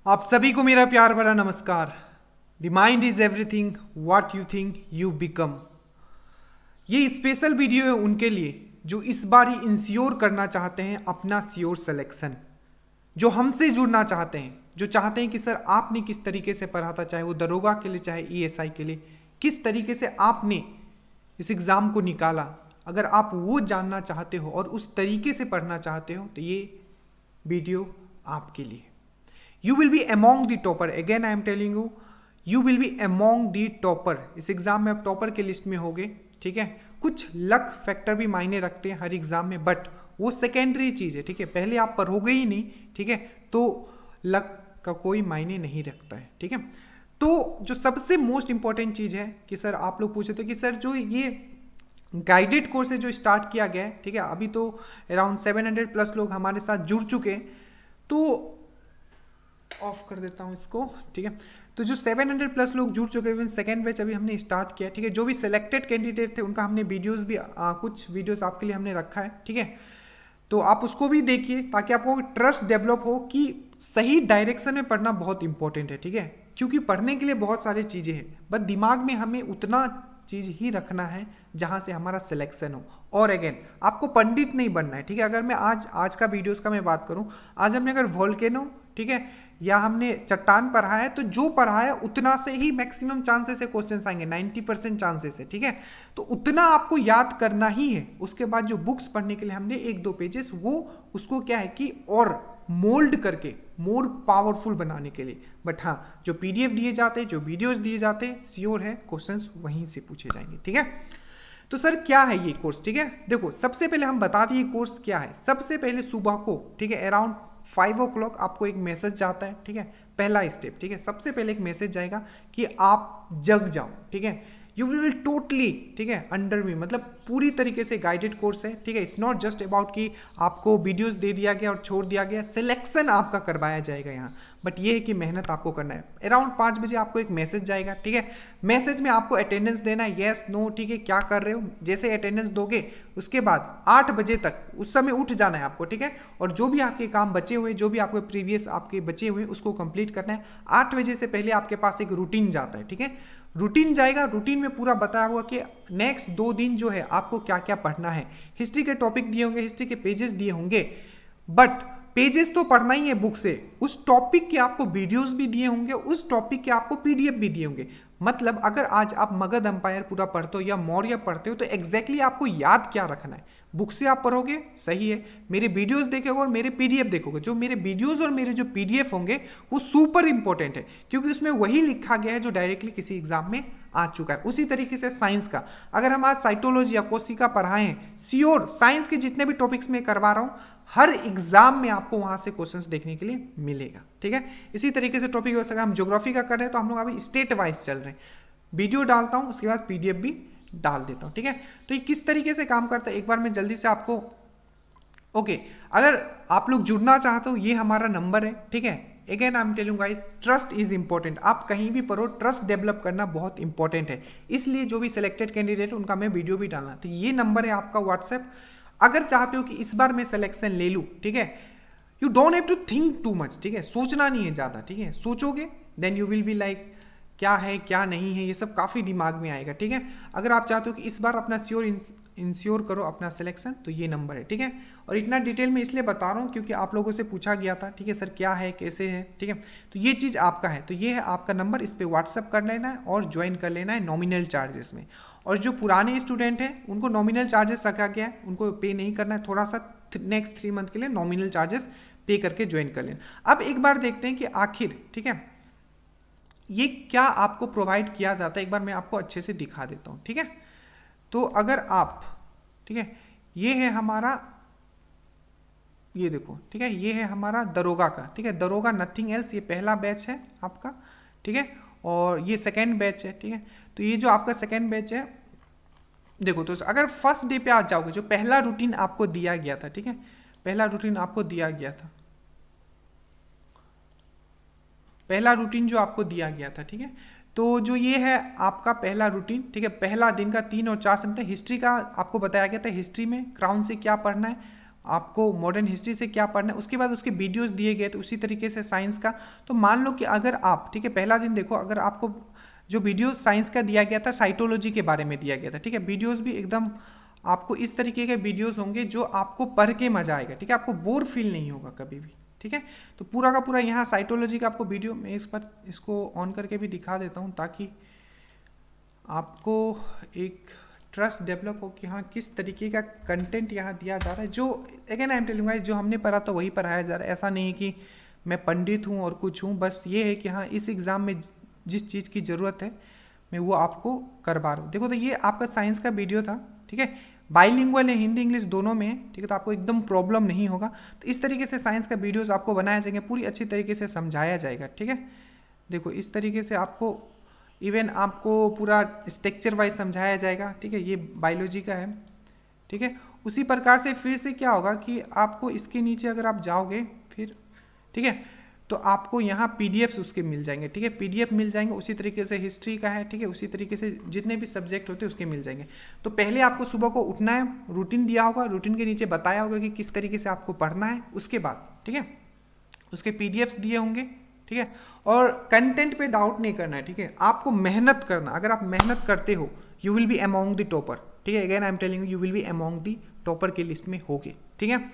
आप सभी को मेरा प्यार भरा नमस्कार। The mind is everything, what you think you become. ये स्पेशल वीडियो है उनके लिए जो इस बार ही इंश्योर करना चाहते हैं अपना श्योर सिलेक्शन, जो हमसे जुड़ना चाहते हैं, जो चाहते हैं कि सर आपने किस तरीके से पढ़ा था, चाहे वो दरोगा के लिए चाहे ईएसआई के लिए, किस तरीके से आपने इस एग्ज़ाम को निकाला। अगर आप वो जानना चाहते हो और उस तरीके से पढ़ना चाहते हो तो ये वीडियो आपके लिए। You will be among the topper. Again I am telling you, you will be among the topper. इस एग्जाम में आप टॉपर के लिस्ट में होगे, ठीक है। कुछ लक फैक्टर भी मायने रखते हैं हर एग्जाम में, बट वो सेकेंडरी चीज है, ठीक है। पहले आप पढ़ोगे ही नहीं, ठीक है, तो लक का कोई मायने नहीं रखता है, ठीक है। तो जो सबसे मोस्ट इंपॉर्टेंट चीज है कि सर आप लोग पूछे थे कि सर जो ये गाइडेड कोर्स है जो स्टार्ट किया गया है, ठीक है, अभी तो अराउंड 700 प्लस लोग हमारे साथ जुड़ चुके हैं। तो ऑफ कर देता हूं इसको, ठीक है। तो जो 700 प्लस लोग जुड़ चुके हैं, सेकेंड बैच अभी हमने स्टार्ट किया, ठीक है। जो भी सिलेक्टेड कैंडिडेट थे उनका हमने वीडियोस भी कुछ वीडियोस आपके लिए हमने रखा है, ठीक है। तो आप उसको भी देखिए ताकि आपको ट्रस्ट डेवलप हो कि सही डायरेक्शन में पढ़ना बहुत इंपॉर्टेंट है, ठीक है। क्योंकि पढ़ने के लिए बहुत सारी चीज़ें हैं, बट दिमाग में हमें उतना चीज़ ही रखना है जहाँ से हमारा सिलेक्शन हो। और अगेन आपको पंडित नहीं बनना है, ठीक है। अगर मैं आज का वीडियोस का मैं बात करूँ, आज हमने अगर वोल्केनो, ठीक है, या हमने चट्टान पढ़ा है, तो जो पढ़ा है उतना से ही मैक्सिमम चांसेस है क्वेश्चन आएंगे, 90% चांसेस है, ठीक है। तो उतना आपको याद करना ही है। उसके बाद जो बुक्स पढ़ने के लिए हमने 1-2 पेजेस, वो उसको क्या है कि और मोल्ड करके मोर पावरफुल बनाने के लिए। बट हाँ, जो पीडीएफ दिए जाते हैं, जो वीडियोस दिए जाते हैं, श्योर है क्वेश्चंस वहीं से पूछे जाएंगे, ठीक है। तो सर क्या है ये कोर्स, ठीक है। देखो सबसे पहले हम बता दिए कोर्स क्या है। सबसे पहले सुबह को, ठीक है, अराउंड 5 o'clock आपको एक मैसेज जाता है, ठीक है। पहला स्टेप, ठीक है, सबसे पहले एक मैसेज जाएगा कि आप जग जाओ, ठीक है। यू विल टोटली, ठीक है, अंडर मी, मतलब पूरी तरीके से गाइडेड कोर्स है, ठीक है। इट्स नॉट जस्ट अबाउट कि आपको वीडियोस दे दिया गया और छोड़ दिया गया, सिलेक्शन आपका करवाया जाएगा यहाँ। बट ये है कि मेहनत आपको करना है। अराउंड 5 बजे आपको एक मैसेज जाएगा, ठीक है। मैसेज में आपको अटेंडेंस देना है, येस नो, ठीक है, क्या कर रहे हो। जैसे अटेंडेंस दोगे उसके बाद 8 बजे तक उस समय उठ जाना है आपको, ठीक है। और जो भी आपके काम बचे हुए, जो भी आपके प्रीवियस आपके बचे हुए, उसको कंप्लीट करना है। 8 बजे से पहले आपके पास एक रूटीन जाता है, ठीक है। रूटीन जाएगा, रूटीन में पूरा बताया हुआ कि नेक्स्ट 2 दिन जो है आपको क्या क्या पढ़ना है। हिस्ट्री के टॉपिक दिए होंगे, हिस्ट्री के पेजेस दिए होंगे, बट पेजेस तो पढ़ना ही है बुक से। उस टॉपिक के आपको वीडियोस भी दिए होंगे, उस टॉपिक के आपको पीडीएफ भी दिए होंगे। मतलब अगर आज आप मगध अंपायर पूरा पढ़ते हो या मौर्य पढ़ते हो, तो एग्जैक्टली आपको याद क्या रखना है। बुक से आप पढ़ोगे सही है, मेरे वीडियोस देखोगे और मेरे पीडीएफ देखोगे। जो मेरे वीडियोस और मेरे जो पीडीएफ होंगे वो सुपर इंपॉर्टेंट है, क्योंकि उसमें वही लिखा गया है जो डायरेक्टली किसी एग्जाम में आ चुका है। उसी तरीके से साइंस का, अगर हम आज साइटोलॉजी या कोशिका पढ़ाए हैं, श्योर साइंस के जितने भी टॉपिक्स में करवा रहा हूँ, हर एग्जाम में आपको वहां से क्वेश्चंस देखने के लिए मिलेगा, ठीक है। इसी तरीके से टॉपिक वैसे हम ज्योग्राफी का कर रहे हैं, तो हम लोग अभी स्टेट वाइज चल रहे हैं। वीडियो डालता हूं, उसके बाद पीडीएफ भी डाल देता हूं, ठीक है। तो ये किस तरीके से काम करता है एक बार मैं जल्दी से आपको, ओके, अगर आप लोग जुड़ना चाहते हो, ये हमारा नंबर है, ठीक है। Again I am telling guys, trust is important. आप कहीं भी पढ़ो, ट्रस्ट डेवलप करना बहुत इंपॉर्टेंट है। इसलिए जो भी सिलेक्टेड कैंडिडेट उनका मैं वीडियो भी डालना, तो ये नंबर है आपका व्हाट्सएप। अगर चाहते हो कि इस बार मैं सिलेक्शन ले लूँ, ठीक है, you don't have to think too much, ठीक है, सोचना नहीं है ज़्यादा, ठीक है। सोचोगे then you will be like क्या है क्या नहीं है, ये सब काफ़ी दिमाग में आएगा, ठीक है। अगर आप चाहते हो कि इस बार अपना इंश्योर करो अपना सिलेक्शन, तो ये नंबर है, ठीक है। और इतना डिटेल में इसलिए बता रहा हूँ क्योंकि आप लोगों से पूछा गया था, ठीक है, सर क्या है कैसे है, ठीक है। तो ये चीज़ आपका है, तो ये है आपका नंबर, इस पर व्हाट्सअप कर लेना है और ज्वाइन कर लेना है नॉमिनल चार्जेस में। और जो पुराने स्टूडेंट हैं उनको नॉमिनल चार्जेस रखा गया है, उनको पे नहीं करना है, थोड़ा सा नेक्स्ट 3 मंथ के लिए नॉमिनल चार्जेस पे करके ज्वाइन कर लेना। अब एक बार देखते हैं कि आखिर, ठीक है, ये क्या आपको प्रोवाइड किया जाता है। एक बार मैं आपको अच्छे से दिखा देता हूँ, ठीक है। तो अगर आप, ठीक है, ये है हमारा, ये देखो, ठीक है, ये है हमारा दरोगा का, ठीक है, दरोगा नथिंग एल्स, ये पहला बैच है आपका, ठीक है, और ये सेकेंड बैच है, ठीक है। तो ये जो आपका सेकेंड बैच है, देखो, तो अगर फर्स्ट डे पे आ जाओगे, जो पहला रूटीन आपको दिया गया था, ठीक है, पहला रूटीन आपको दिया गया था, पहला रूटीन जो आपको दिया गया था, ठीक है। तो जो ये है आपका पहला रूटीन, ठीक है, पहला दिन का 3 और 4 समय हिस्ट्री का आपको बताया गया था। हिस्ट्री में क्राउन से क्या पढ़ना है, आपको मॉडर्न हिस्ट्री से क्या पढ़ना है, उसके बाद उसके वीडियोस दिए गए तो उसी तरीके से साइंस का। तो मान लो कि अगर आप, ठीक है, पहला दिन देखो, अगर आपको जो वीडियो साइंस का दिया गया था साइटोलॉजी के बारे में दिया गया था, ठीक है, वीडियोस भी एकदम आपको इस तरीके के वीडियोस होंगे जो आपको पढ़ के मजा आएगा, ठीक है, आपको बोर फील नहीं होगा कभी भी, ठीक है। तो पूरा का पूरा यहाँ साइटोलॉजी का आपको वीडियो, मैं इस पर इसको ऑन करके भी दिखा देता हूँ ताकि आपको एक ट्रस्ट डेवलप हो कि हाँ किस तरीके का कंटेंट यहाँ दिया जा रहा है। जो again I am telling guys, जो हमने पढ़ा तो वही पढ़ाया जा रहा है। ऐसा नहीं है कि मैं पंडित हूँ और कुछ हूँ, बस ये है कि हाँ इस एग्ज़ाम में जिस चीज़ की ज़रूरत है मैं वो आपको करवा रहा हूँ। देखो तो ये आपका साइंस का वीडियो था, ठीक है, बाइलिंगुअल है, हिंदी इंग्लिश दोनों में है, ठीक है, तो आपको एकदम प्रॉब्लम नहीं होगा। तो इस तरीके से साइंस का वीडियोस आपको बनाए जाएंगे, पूरी अच्छी तरीके से समझाया जाएगा, ठीक है। देखो इस तरीके से आपको इवन आपको पूरा स्ट्रक्चर वाइज समझाया जाएगा, ठीक है, ये बायोलॉजी का है, ठीक है। उसी प्रकार से फिर से क्या होगा कि आपको इसके नीचे अगर आप जाओगे फिर, ठीक है, तो आपको यहाँ पीडीएफ्स उसके मिल जाएंगे, ठीक है, पीडीएफ मिल जाएंगे। उसी तरीके से हिस्ट्री का है, ठीक है, उसी तरीके से जितने भी सब्जेक्ट होते हैं उसके मिल जाएंगे। तो पहले आपको सुबह को उठना है, रूटीन दिया होगा, रूटीन के नीचे बताया होगा कि किस तरीके से आपको पढ़ना है। उसके बाद, ठीक है, उसके पीडीएफ्स दिए होंगे, ठीक है, और कंटेंट पे डाउट नहीं करना है, ठीक है, आपको मेहनत करना। अगर आप मेहनत करते हो you will B among the topper, ठीक है, again I am telling you will B among the topper की लिस्ट में होगे, ठीक है,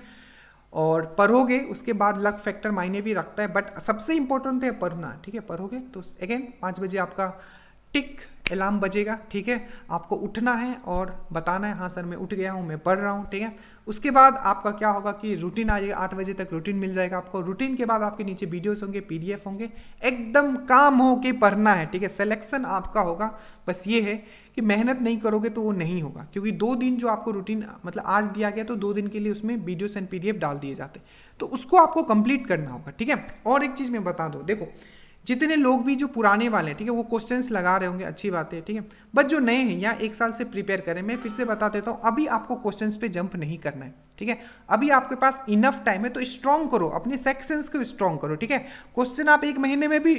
और पढ़ोगे। उसके बाद लक फैक्टर मायने भी रखता है, बट सबसे इंपॉर्टेंट है पढ़ना, ठीक है, पढ़ोगे तो अगेन 5 बजे आपका टिक अलार्म बजेगा, ठीक है, आपको उठना है और बताना है हाँ सर मैं उठ गया हूँ, मैं पढ़ रहा हूँ, ठीक है। उसके बाद आपका क्या होगा कि रूटीन आ जाएगा, 8 बजे तक रूटीन मिल जाएगा आपको। रूटीन के बाद आपके नीचे वीडियोस होंगे, पीडीएफ होंगे, एकदम काम हो के पढ़ना है, ठीक है, सिलेक्शन आपका होगा। बस ये है कि मेहनत नहीं करोगे तो वो नहीं होगा, क्योंकि 2 दिन जो आपको रूटीन मतलब आज दिया गया तो 2 दिन के लिए उसमें वीडियोस एंड पीडीएफ डाल दिए जाते, तो उसको आपको कंप्लीट करना होगा, ठीक है। और एक चीज़ मैं बता दूँ, देखो जितने लोग भी जो पुराने वाले हैं, ठीक है, वो क्वेश्चंस लगा रहे होंगे, अच्छी बात है, ठीक है, बट जो नए हैं या 1 साल से प्रिपेयर करें, मैं फिर से बता देता हूँ, अभी आपको क्वेश्चंस पे जंप नहीं करना है, ठीक है, अभी आपके पास इनफ टाइम है, तो स्ट्रॉन्ग करो अपने सेक्शंस को, स्ट्रॉन्ग करो, ठीक है। क्वेश्चन आप 1 महीने में भी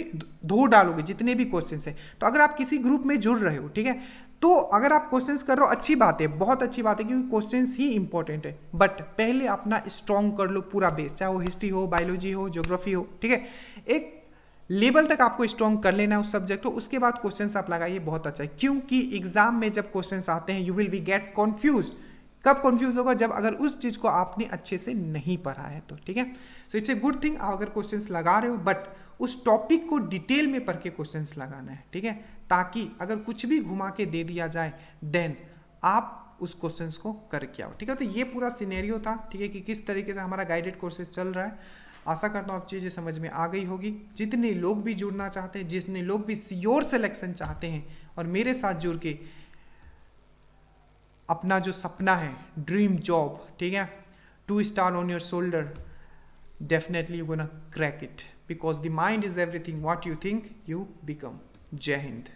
धो डालोगे जितने भी क्वेश्चन है। तो अगर आप किसी ग्रुप में जुड़ रहे हो, ठीक है, तो अगर आप क्वेश्चंस कर रहे हो अच्छी बात है, बहुत अच्छी बात है, क्योंकि क्वेश्चंस ही इंपॉर्टेंट है, बट पहले अपना स्ट्रॉन्ग कर लो पूरा बेस, चाहे वो हिस्ट्री हो, बायोलॉजी हो, ज्योग्राफी हो, ठीक है, एक लेवल तक आपको स्ट्रॉन्ग कर लेना है उस सब्जेक्ट को। उसके बाद क्वेश्चंस आप लगाइए, बहुत अच्छा है, क्योंकि एग्जाम में जब क्वेश्चंस आते हैं you will be get confuse. कब कॉन्फ्यूज होगा? जब अगर उस चीज को आपने अच्छे से नहीं पढ़ा है तो, ठीक है। So it's a good thing आप अगर क्वेश्चंस लगा रहे हो, बट उस टॉपिक को डिटेल में पढ़ के क्वेश्चंस लगाना है, ठीक है, ताकि अगर कुछ भी घुमा के दे दिया जाए देन आप उस क्वेश्चंस को करके आओ, ठीक है। तो ये पूरा सिनेरियो था, ठीक है, कि किस तरीके से हमारा गाइडेड कोर्सेज चल रहा है। आशा करता हूँ आप चीज़ें समझ में आ गई होगी। जितने लोग भी जुड़ना चाहते हैं, जितने लोग भी श्योर सिलेक्शन चाहते हैं और मेरे साथ जुड़ के अपना जो सपना है, ड्रीम जॉब, ठीक है, 2 star on your shoulder, definitely you gonna crack it, because the mind is everything, what you think you become. जय हिंद।